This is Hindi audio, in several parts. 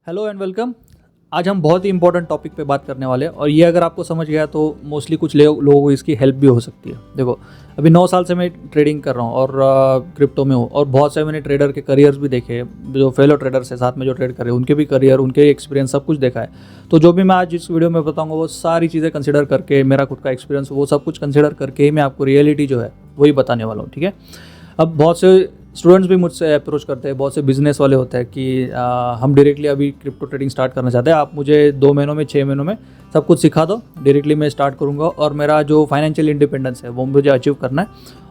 Hello and welcome. आज हम बहुत ही इंपॉर्टेंट टॉपिक पे बात करने वाले हैं और ये अगर आपको समझ गया तो मोस्टली कुछ लोगों को इसकी हेल्प भी हो सकती है। देखो, अभी 9 साल से मैं ट्रेडिंग कर रहा हूँ और क्रिप्टो में हूँ और बहुत से मैंने ट्रेडर के करियर्स भी देखे, जो फेलो ट्रेडर्स है साथ में जो ट्रेड कर रहे हैं उनके भी करियर, उनके एक्सपीरियंस सब कुछ देखा है। तो जो भी मैं आज इस वीडियो में बताऊँगा वो सारी चीज़ें कंसिडर करके, मेरा खुद का एक्सपीरियंस वो सब कुछ कंसिडर करके ही मैं आपको रियलिटी जो है वही बताने वाला हूँ। ठीक है। अब बहुत से स्टूडेंट्स भी मुझसे अप्रोच करते हैं, बहुत से बिजनेस वाले होते हैं कि हम डायरेक्टली अभी क्रिप्टो ट्रेडिंग स्टार्ट करना चाहते हैं, आप मुझे 2 महीनों में 6 महीनों में सब कुछ सिखा दो, डायरेक्टली मैं स्टार्ट करूंगा और मेरा जो फाइनेंशियल इंडिपेंडेंस है वो मुझे अचीव करना है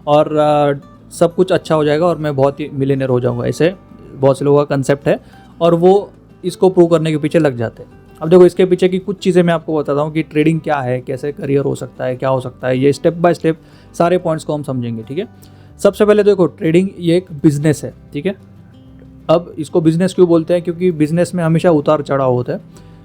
और सब कुछ अच्छा हो जाएगा और मैं बहुत ही मिलियनेयर हो जाऊँगा। ऐसे बहुत से लोगों का कंसेप्ट है और वो इसको प्रूव करने के पीछे लग जाते हैं। अब देखो, इसके पीछे की कुछ चीज़ें मैं आपको बताता हूँ कि ट्रेडिंग क्या है, कैसे करियर हो सकता है, क्या हो सकता है, ये स्टेप बाय स्टेप सारे पॉइंट्स को हम समझेंगे। ठीक है। सबसे पहले देखो, ट्रेडिंग ये एक बिजनेस है। ठीक है। अब इसको बिजनेस क्यों बोलते हैं? क्योंकि बिजनेस में हमेशा उतार चढ़ाव होता है।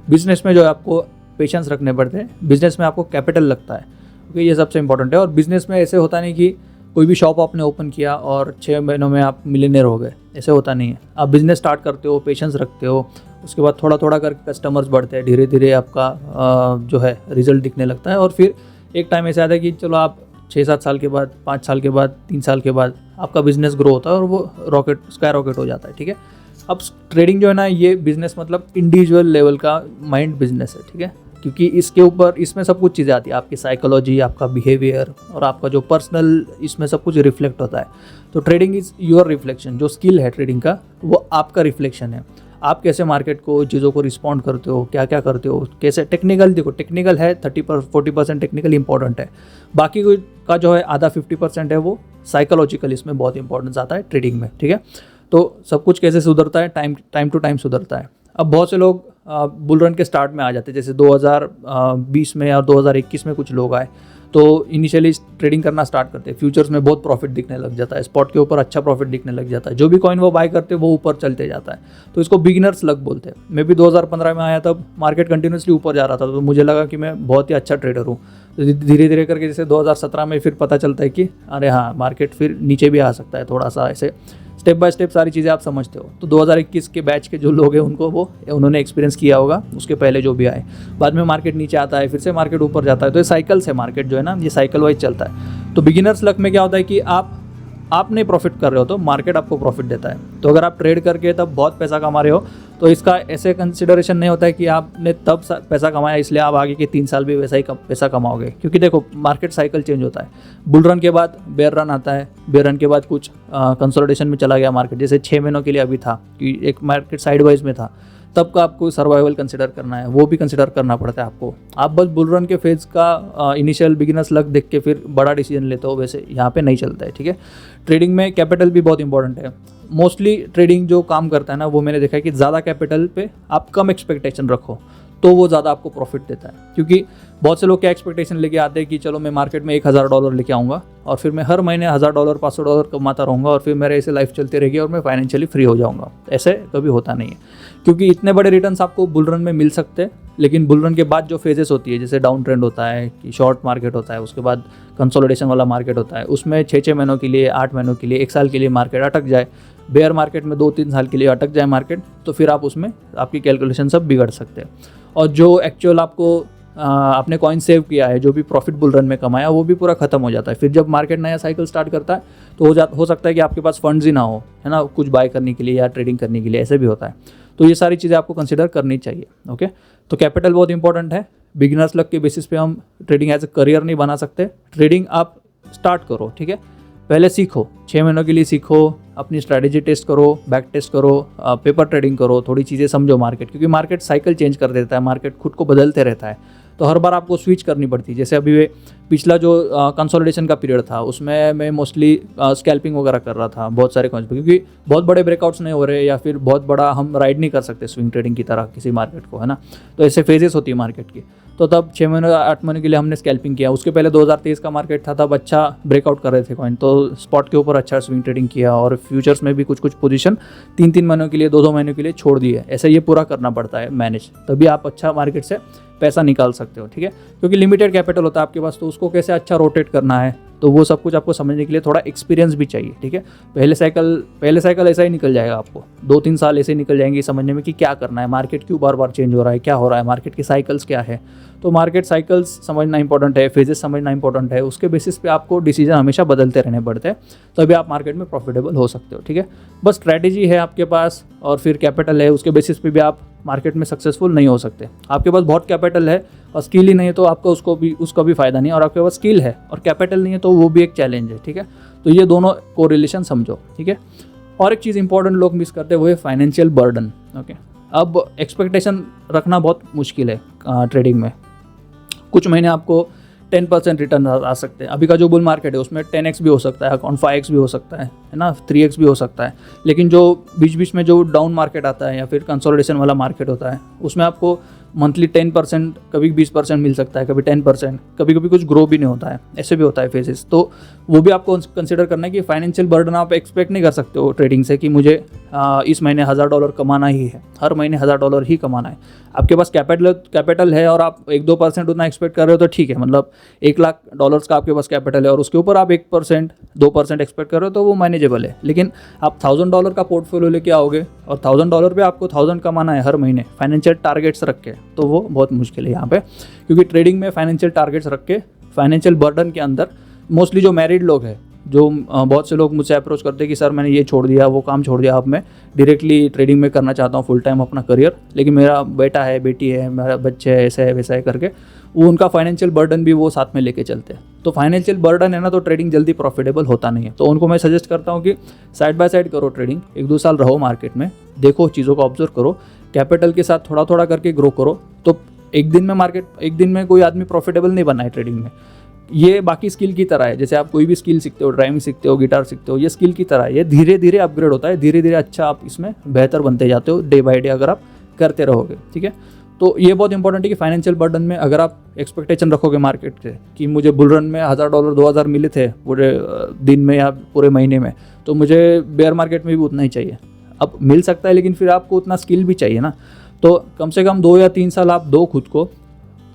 बिजनेस में जो है आपको पेशेंस रखने पड़ते हैं, बिजनेस में आपको कैपिटल लगता है, क्योंकि ये सबसे इंपॉर्टेंट है। और बिजनेस में ऐसे होता नहीं कि कोई भी शॉप आपने ओपन किया और 6 महीनों में आप मिलियनेयर हो गए, ऐसे होता नहीं है। आप बिजनेस स्टार्ट करते हो, पेशेंस रखते हो, उसके बाद थोड़ा थोड़ा करके कस्टमर्स बढ़ते हैं, धीरे धीरे आपका जो है रिजल्ट दिखने लगता है और फिर एक टाइम ऐसा आता है कि चलो आप 6-7 साल के बाद, 5 साल के बाद, 3 साल के बाद आपका बिजनेस ग्रो होता है और वो स्काई रॉकेट हो जाता है। ठीक है। अब ट्रेडिंग जो है ना, ये बिजनेस मतलब इंडिविजुअल लेवल का माइंड बिजनेस है। ठीक है। क्योंकि इसके ऊपर इसमें सब कुछ चीज़ें आती है, आपकी साइकोलॉजी, आपका बिहेवियर और आपका जो पर्सनल, इसमें सब कुछ रिफ्लेक्ट होता है। तो ट्रेडिंग इज़ योर रिफ्लेक्शन। जो स्किल है ट्रेडिंग का वो आपका रिफ्लेक्शन है। आप कैसे मार्केट को, चीज़ों को रिस्पॉन्ड करते हो, क्या क्या करते हो, कैसे टेक्निकल, देखो टेक्निकल है 40% टेक्निकल इंपॉर्टेंट है, बाकी का जो है आधा 50% है वो साइकोलॉजिकल, इसमें बहुत इंपॉर्टेंस आता है ट्रेडिंग में। ठीक है। तो सब कुछ कैसे सुधरता है, टाइम टू टाइम सुधरता है। अब बहुत से लोग बुल रन के स्टार्ट में आ जाते हैं, जैसे 2020 में और 2021 में कुछ लोग आए तो इनिशियली ट्रेडिंग करना स्टार्ट करते हैं, फ्यूचर्स में बहुत प्रॉफिट दिखने लग जाता है, स्पॉट के ऊपर अच्छा प्रॉफिट दिखने लग जाता है, जो भी कॉइन वो बाय करते हैं वो ऊपर चलते जाता है। तो इसको बिगिनर्स लक बोलते हैं। मैं भी 2015 में आया, तब मार्केट कंटिन्यूसली ऊपर जा रहा था तो मुझे लगा कि मैं बहुत ही अच्छा ट्रेडर हूँ। तो धीरे धीरे करके जैसे 2017 में फिर पता चलता है कि अरे हाँ, मार्केट फिर नीचे भी आ सकता है थोड़ा सा, ऐसे स्टेप बाय स्टेप सारी चीज़ें आप समझते हो। तो 2021 के बैच के जो लोग हैं उन्होंने एक्सपीरियंस किया होगा, उसके पहले जो भी आए, बाद में मार्केट नीचे आता है, फिर से मार्केट ऊपर जाता है। तो ये साइकिल से मार्केट जो है ना, ये साइकिल वाइज चलता है। तो बिगिनर्स लक में क्या होता है कि आप नहीं प्रॉफिट कर रहे हो तो मार्केट आपको प्रॉफिट देता है। तो अगर आप ट्रेड करके तब बहुत पैसा कमा रहे हो तो इसका ऐसे कंसिडरेशन नहीं होता है कि आपने तब पैसा कमाया इसलिए आप आगे के 3 साल भी वैसा ही पैसा कमाओगे, क्योंकि देखो मार्केट साइकिल चेंज होता है। बुल रन के बाद बेयर रन आता है, बेयर रन के बाद कुछ कंसोलिडेशन में चला गया मार्केट, जैसे 6 महीनों के लिए अभी था कि एक मार्केट साइडवाइज में था, तब का आपको सर्वाइवल कंसिडर करना है, वो भी कंसिडर करना पड़ता है आपको। आप बस बुल रन के फेज़ का इनिशियल बिगिनर्स लक देख के फिर बड़ा डिसीजन लेते हो, वैसे यहाँ पे नहीं चलता है। ठीक है। ट्रेडिंग में कैपिटल भी बहुत इंपॉर्टेंट है। मोस्टली ट्रेडिंग जो काम करता है ना, वो मैंने देखा है कि ज़्यादा कैपिटल पे आप कम एक्सपेक्टेशन रखो तो वो ज़्यादा आपको प्रॉफिट देता है। क्योंकि बहुत से लोग क्या एक्सपेक्टेशन लेके आते हैं कि चलो मैं मार्केट में $1000 लेके आऊँगा और फिर मैं हर महीने $1000 $500 कमाता रहूँगा और फिर मेरे ऐसे लाइफ चलती रहेगी और मैं फाइनेंशियली फ्री हो जाऊँगा। ऐसे कभी होता नहीं है, क्योंकि इतने बड़े रिटर्न्स आपको बुल रन में मिल सकते हैं, लेकिन बुल रन के बाद जो फेजेस होती है, जैसे डाउन ट्रेंड होता है कि शॉर्ट मार्केट होता है, उसके बाद कंसोलिडेशन वाला मार्केट होता है, उसमें 6-6 महीनों के लिए, 8 महीनों के लिए, 1 साल के लिए मार्केट अटक जाए, बेयर मार्केट में 2-3 साल के लिए अटक जाए मार्केट, तो फिर आप उसमें आपकी कैलकुलेशन सब बिगड़ सकते हैं। और जो एक्चुअल आपको आपने कॉइन सेव किया है, जो भी प्रॉफिट बुल रन में कमाया, वो भी पूरा खत्म हो जाता है। फिर जब मार्केट नया साइकिल स्टार्ट करता है तो हो सकता है कि आपके पास फंड्स ही ना हो, है ना, कुछ बाय करने के लिए या ट्रेडिंग करने के लिए, ऐसे भी होता है। तो ये सारी चीज़ें आपको कंसिडर करनी चाहिए। ओके। तो कैपिटल बहुत इंपॉर्टेंट है। बिगिनर्स लक के बेसिस पे हम ट्रेडिंग एज ए करियर नहीं बना सकते। ट्रेडिंग आप स्टार्ट करो, ठीक है, पहले सीखो, 6 महीनों के लिए सीखो, अपनी स्ट्रैटेजी टेस्ट करो, बैक टेस्ट करो, पेपर ट्रेडिंग करो, थोड़ी चीज़ें समझो मार्केट, क्योंकि मार्केट साइकिल चेंज कर देता है, मार्केट खुद को बदलते रहता है। तो हर बार आपको स्विच करनी पड़ती है। जैसे अभी पिछला जो कंसोलिडेशन का पीरियड था उसमें मैं मोस्टली स्कैल्पिंग वगैरह कर रहा था बहुत सारे कॉइन्स पे, क्योंकि बहुत बड़े ब्रेकआउट्स नहीं हो रहे या फिर बहुत बड़ा हम राइड नहीं कर सकते स्विंग ट्रेडिंग की तरह किसी मार्केट को, है ना। तो ऐसे फेजेस होती है मार्केट की। तो तब 6 महीने 8 महीने के लिए हमने स्कैल्पिंग किया। उसके पहले 2023 का मार्केट था, तब अच्छा ब्रेकआउट कर रहे थे कॉइन, तो स्पॉट के ऊपर अच्छा स्विंग ट्रेडिंग किया और फ्यूचर्स में भी कुछ पोजीशन 3-3 महीनों के लिए, 2-2 महीनों के लिए छोड़ दिए। ऐसे ये पूरा करना पड़ता है मैनेज, तभी आप अच्छा मार्केट से पैसा निकाल सकते हो। ठीक है। क्योंकि लिमिटेड कैपिटल होता है आपके पास, तो उसको कैसे अच्छा रोटेट करना है, तो वो सब कुछ आपको समझने के लिए थोड़ा एक्सपीरियंस भी चाहिए, ठीक है। पहले साइकिल ऐसा ही निकल जाएगा, आपको 2-3 साल ऐसे निकल जाएंगे समझने में कि क्या करना है, मार्केट क्यों बार बार चेंज हो रहा है, क्या हो रहा है, मार्केट की साइकिल्स क्या है। तो मार्केट साइकिल्स समझना इंपॉर्टेंट है, फेजेस समझना इंपॉर्टेंट है, उसके बेसिस पे आपको डिसीजन हमेशा बदलते रहने पड़ते हैं, तभी आप मार्केट में प्रॉफिटेबल हो सकते हो, ठीक है। बस स्ट्रैटेजी है आपके पास और फिर कैपिटल है, उसके बेसिस पे भी आप मार्केट में सक्सेसफुल नहीं हो सकते। आपके पास बहुत कैपिटल है और स्किल ही नहीं है तो आपको उसका भी फायदा नहीं, और आपके पास स्किल है और कैपिटल नहीं है तो वो भी एक चैलेंज है, ठीक है। तो ये दोनों कोरिलेशन समझो, ठीक है। और एक चीज़ इंपॉर्टेंट लोग मिस करते हैं वो है फाइनेंशियल बर्डन, ओके। अब एक्सपेक्टेशन रखना बहुत मुश्किल है ट्रेडिंग में। कुछ महीने आपको 10% रिटर्न आ सकते हैं, अभी का जो बुल मार्केट है उसमें 10x भी हो सकता है, अकाउंट 5x भी हो सकता है ना, 3x भी हो सकता है। लेकिन जो बीच बीच में जो डाउन मार्केट आता है या फिर कंसोलिडेशन वाला मार्केट होता है उसमें आपको मंथली 10%, कभी 20% मिल सकता है, कभी 10%, कभी कभी कुछ ग्रो भी नहीं होता है, ऐसे भी होता है फेजेस। तो वो भी आपको कंसिडर करना है कि फाइनेंशियल बर्डन आप एक्सपेक्ट नहीं कर सकते हो ट्रेडिंग से कि मुझे इस महीने $1000 कमाना ही है, हर महीने $1000 ही कमाना है। आपके पास कैपिटल है और आप 1-2% उतना एक्सपेक्ट कर रहे हो तो ठीक है, मतलब $1,00,000 का आपके पास कैपिटल है और उसके ऊपर आप 1%, 2% एक्सपेक्ट कर रहे हो तो वो मैनेजेबल है। लेकिन आप $1000 का पोर्टफोलियो लेके आओगे और $1000 पे आपको 1000 कमाना है हर महीने फाइनेंशियल टारगेट्स रख के, तो वो बहुत मुश्किल है यहाँ पे। क्योंकि ट्रेडिंग में फाइनेंशियल टारगेट्स रख के फाइनेंशियल बर्डन के अंदर मोस्टली जो मैरिड लोग हैं, जो बहुत से लोग मुझसे अप्रोच करते हैं कि सर मैंने ये छोड़ दिया, वो काम छोड़ दिया, अब मैं डायरेक्टली ट्रेडिंग में करना चाहता हूँ फुल टाइम अपना करियर, लेकिन मेरा बेटा है, बेटी है, मेरा बच्चे है, ऐसा है वैसा है करके वो उनका फाइनेंशियल बर्डन भी वो साथ में लेके चलते हैं। तो फाइनेंशियल बर्डन है ना, तो ट्रेडिंग जल्दी प्रॉफिटेबल होता नहीं है। तो उनको मैं सजेस्ट करता हूँ कि साइड बाय साइड करो ट्रेडिंग, 1-2 साल रहो मार्केट में, देखो चीज़ों को ऑब्जर्व करो, कैपिटल के साथ थोड़ा थोड़ा करके ग्रो करो। तो एक दिन में कोई आदमी प्रॉफिटेबल नहीं बना है ट्रेडिंग में। ये बाकी स्किल की तरह है, जैसे आप कोई भी स्किल सीखते हो, ड्राइविंग सीखते हो, गिटार सीखते हो, ये स्किल की तरह है, ये धीरे धीरे अपग्रेड होता है, धीरे धीरे अच्छा आप इसमें बेहतर बनते जाते हो डे बाय डे अगर आप करते रहोगे, ठीक है। तो ये बहुत इंपॉर्टेंट है कि फाइनेंशियल बर्डन में अगर आप एक्सपेक्टेशन रखोगे मार्केट से कि मुझे बुल रन में $1000 $2000 मिले थे पूरे दिन में या पूरे महीने में, तो मुझे बेयर मार्केट में भी उतना ही चाहिए। अब मिल सकता है लेकिन फिर आपको उतना स्किल भी चाहिए ना। तो कम से कम 2 या 3 साल आप दो खुद को,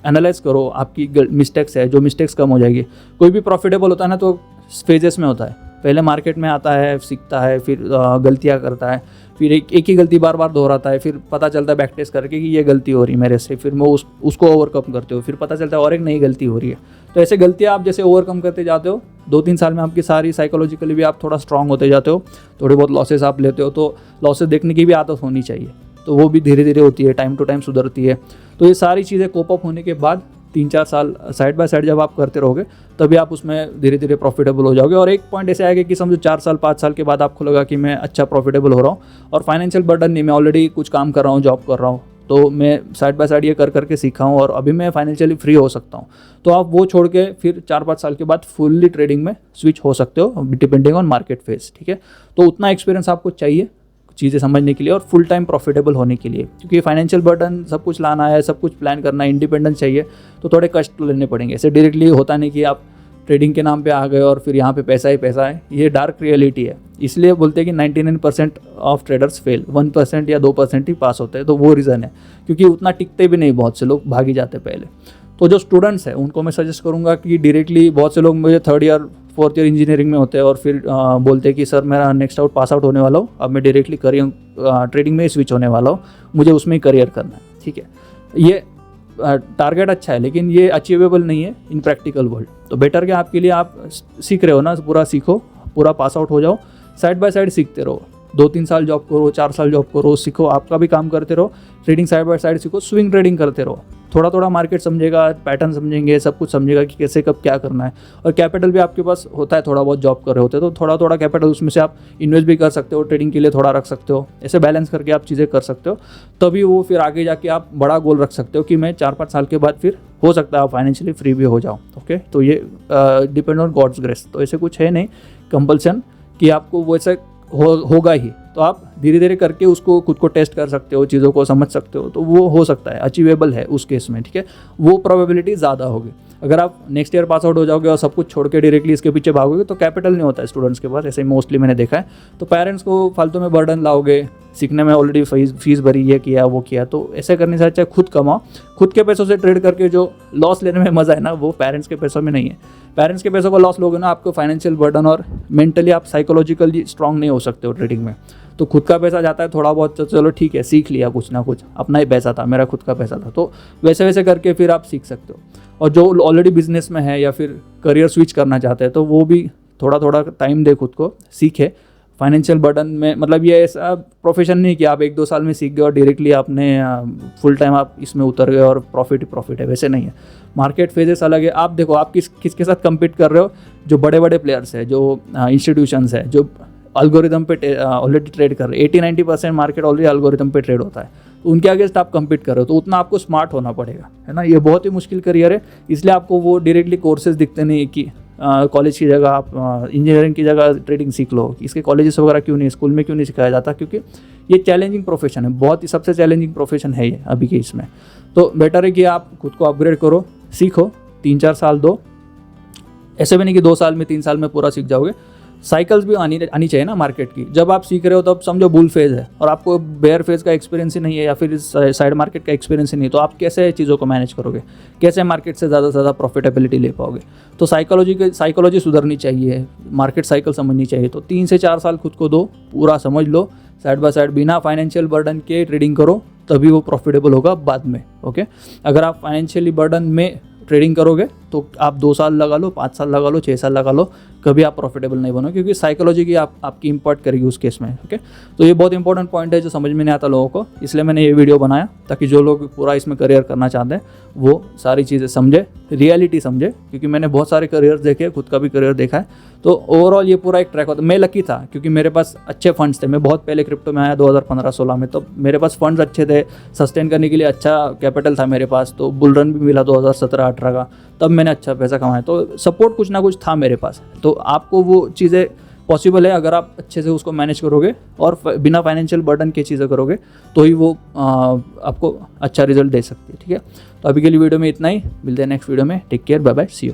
एनालाइज करो आपकी मिस्टेक्स है, जो मिस्टेक्स कम हो जाएगी। कोई भी प्रॉफिटेबल होता है ना तो फेजेस में होता है, पहले मार्केट में आता है, सीखता है, फिर गलतियां करता है, फिर एक ही गलती बार बार दोहराता है, फिर पता चलता है बैक टेस्ट करके कि ये गलती हो रही है मेरे से, फिर मैं उसको ओवरकम करते हो, फिर पता चलता है और एक नई गलती हो रही है। तो ऐसे गलतियां आप जैसे ओवरकम करते जाते हो, 2-3 साल में आपकी सारी साइकोलॉजिकली भी आप थोड़ा स्ट्रांग होते जाते हो, थोड़े बहुत लॉसेस आप लेते हो, तो लॉसेस देखने की भी आदत होनी चाहिए, तो वो भी धीरे धीरे होती है, टाइम टू टाइम सुधरती है। तो ये सारी चीज़ें कोप अप होने के बाद 3-4 साल साइड बाय साइड जब आप करते रहोगे तभी आप उसमें धीरे धीरे प्रॉफिटेबल हो जाओगे। और एक पॉइंट ऐसे आएगा कि समझो 4 साल 5 साल के बाद आपको लगा कि मैं अच्छा प्रॉफिटेबल हो रहा हूँ और फाइनेंशियल बर्डन नहीं, मैं ऑलरेडी कुछ काम कर रहा हूँ, जॉब कर रहा हूँ, तो मैं साइड बाय साइड ये कर करके सीखा हूँ और अभी मैं फाइनेंशियली फ्री हो सकता हूँ। तो आप वो छोड़ के फिर 4-5 साल के बाद फुल्ली ट्रेडिंग में स्विच हो सकते हो, डिपेंडिंग ऑन मार्केट फेज, ठीक है। तो उतना एक्सपीरियंस आपको चाहिए चीज़ें समझने के लिए और फुल टाइम प्रॉफिटेबल होने के लिए, क्योंकि फाइनेंशियल बर्डन सब कुछ लाना है, सब कुछ प्लान करना है, इंडिपेंडेंस चाहिए, तो थोड़े कष्ट लेने पड़ेंगे। ऐसे डायरेक्टली होता नहीं कि आप ट्रेडिंग के नाम पे आ गए और फिर यहाँ पे पैसा ही पैसा है, ये डार्क रियलिटी है। इसलिए बोलते हैं कि 99% ऑफ ट्रेडर्स फेल, 1% या 2% ही पास होते हैं। तो वो रीज़न है, क्योंकि उतना टिकते भी नहीं, बहुत से लोग भागी जाते पहले। तो जो स्टूडेंट्स हैं उनको मैं सजेस्ट करूँगा कि डायरेक्टली, बहुत से लोग मुझे 3rd year 4th year engineering में होते हैं और फिर बोलते हैं कि सर मेरा नेक्स्ट पास आउट होने वाला हूँ, अब मैं डायरेक्टली करियर ट्रेडिंग में ही स्विच होने वाला हूँ, मुझे उसमें ही करियर करना है, ठीक है। ये टारगेट अच्छा है लेकिन ये अचीवेबल नहीं है इन प्रैक्टिकल वर्ल्ड। तो बेटर क्या आपके लिए, आप सीख रहे हो ना, पूरा सीखो, पूरा पास आउट हो जाओ, साइड बाय साइड सीखते रहो, 2-3 साल जॉब करो, 4 साल जॉब करो, सीखो, आपका भी काम करते रहो, ट्रेडिंग साइड बाय साइड सीखो, स्विंग ट्रेडिंग करते रहो, थोड़ा थोड़ा मार्केट समझेगा, पैटर्न समझेंगे, सब कुछ समझेगा कि कैसे कब क्या करना है। और कैपिटल भी आपके पास होता है, थोड़ा बहुत जॉब कर रहे होते हैं तो थोड़ा थोड़ा कैपिटल उसमें से आप इन्वेस्ट भी कर सकते हो, ट्रेडिंग के लिए थोड़ा रख सकते हो, ऐसे बैलेंस करके आप चीज़ें कर सकते हो। तभी वो फिर आगे जाके आप बड़ा गोल रख सकते हो कि मैं 4-5 साल के बाद फिर हो सकता है आप फाइनेंशियली फ्री भी हो जाओ, ओके। तो ये डिपेंड ऑन गॉड्स ग्रेस, तो ऐसे कुछ है नहीं कंपल्सन कि आपको वैसे होगा ही। तो आप धीरे धीरे करके उसको खुद को टेस्ट कर सकते हो, चीज़ों को समझ सकते हो, तो वो हो सकता है, अचीवेबल है उस केस में, ठीक है। वो प्रोबेबिलिटी ज़्यादा होगी। अगर आप नेक्स्ट ईयर पास आउट हो जाओगे और सब कुछ छोड़ के डायरेक्टली इसके पीछे भागोगे तो कैपिटल नहीं होता है स्टूडेंट्स के पास, ऐसे मोस्टली मैंने देखा है। तो पेरेंट्स को फालतू में बर्डन लाओगे, सीखने में ऑलरेडी फीस भरी, ये किया वो किया, तो ऐसे करने से अच्छा खुद कमाओ। खुद के पैसों से ट्रेड करके जो लॉस लेने में मज़ा है ना, वो पेरेंट्स के पैसों में नहीं है। पेरेंट्स के पैसों का लॉस लोगे ना, आपको फाइनेंशियल बर्डन और मेंटली आप साइकोलॉजिकली स्ट्रांग नहीं हो सकते हो ट्रेडिंग में। तो खुद का पैसा जाता है थोड़ा बहुत, तो चलो ठीक है, सीख लिया कुछ ना कुछ, अपना ही पैसा था, मेरा खुद का पैसा था, तो वैसे वैसे करके फिर आप सीख सकते हो। और जो ऑलरेडी बिजनेस में है या फिर करियर स्विच करना चाहते हैं, तो वो भी थोड़ा थोड़ा टाइम दे, खुद को सीखे। फाइनेंशियल बर्डन में मतलब ये ऐसा प्रोफेशन नहीं कि आप 1-2 साल में सीख गए और डायरेक्टली आपने फुल टाइम आप इसमें उतर गए और प्रॉफिट है, वैसे नहीं है। मार्केट फेजेस अलग है। आप देखो आप किसके साथ compete कर रहे हो, जो बड़े बड़े प्लेयर्स हैं, जो इंस्टीट्यूशंस है, जो अल्गोरिदम पे ऑलरेडी ट्रेड कर रहे हैं। 80-90% मार्केट ऑलरेडी अल्गोरिदम पे ट्रेड होता है, तो उनके अगेंस्ट आप compete कर रहे हो, तो उतना आपको स्मार्ट होना पड़ेगा, है ना। ये बहुत ही मुश्किल करियर है, इसलिए आपको वो डायरेक्टली कोर्सेज दिखते नहीं कि कॉलेज की जगह आप इंजीनियरिंग की जगह ट्रेडिंग सीख लो। इसके कॉलेजेस वगैरह क्यों नहीं, स्कूल में क्यों नहीं सिखाया जाता? क्योंकि ये चैलेंजिंग प्रोफेशन है, बहुत ही सबसे चैलेंजिंग प्रोफेशन है ये अभी के इसमें। तो बेटर है कि आप खुद को अपग्रेड करो, सीखो, 3-4 साल दो। ऐसे भी नहीं कि 2 साल में 3 साल में पूरा सीख जाओगे। साइकिल्स भी आनी चाहिए ना मार्केट की। जब आप सीख रहे हो तब समझो बुल फेज है और आपको बेयर फेज का एक्सपीरियंस ही नहीं है या फिर साइड मार्केट का एक्सपीरियंस ही नहीं, तो आप कैसे चीज़ों को मैनेज करोगे, कैसे मार्केट से ज़्यादा से ज़्यादा प्रॉफिटेबिलिटी ले पाओगे? तो साइकोलॉजी सुधरनी चाहिए, मार्केट साइकिल समझनी चाहिए। तो 3 से 4 साल खुद को दो, पूरा समझ लो, साइड बाय साइड बिना फाइनेंशियल बर्डन के ट्रेडिंग करो, तभी वो प्रॉफिटेबल होगा बाद में। ओके, अगर आप फाइनेंशियली बर्डन में ट्रेडिंग करोगे तो आप 2 साल लगा लो, 5 साल लगा लो, 6 साल लगा लो, कभी आप प्रॉफिटेबल नहीं बनो, क्योंकि साइकोलॉजी की आपकी इम्पोर्ट करेगी उस केस में। ओके, तो ये बहुत इंपॉर्टेंट पॉइंट है जो समझ में नहीं आता लोगों को, इसलिए मैंने ये वीडियो बनाया ताकि जो लोग पूरा इसमें करियर करना चाहते हैं वो सारी चीज़ें समझे, रियलिटी समझे। क्योंकि मैंने बहुत सारे करियर देखे, खुद का भी करियर देखा है, तो ओवरऑल ये पूरा एक ट्रैक होता है। मैं लकी था क्योंकि मेरे पास अच्छे फंड्स थे। मैं बहुत पहले क्रिप्टो में आया 2015-16 में, तो मेरे पास फंड्स अच्छे थे, सस्टेन करने के लिए अच्छा कैपिटल था मेरे पास। तो बुल रन भी मिला 2017-18 का, तब मैंने अच्छा पैसा कमाया। तो सपोर्ट कुछ ना कुछ था मेरे पास। तो आपको वो चीज़ें पॉसिबल है अगर आप अच्छे से उसको मैनेज करोगे और बिना फाइनेंशियल बर्डन की चीज़ें करोगे, तो ही वो आपको अच्छा रिजल्ट दे सकती है। ठीक है, तो अभी के लिए वीडियो में इतना ही, मिलते हैं नेक्स्ट वीडियो में। Take care, bye bye, see you.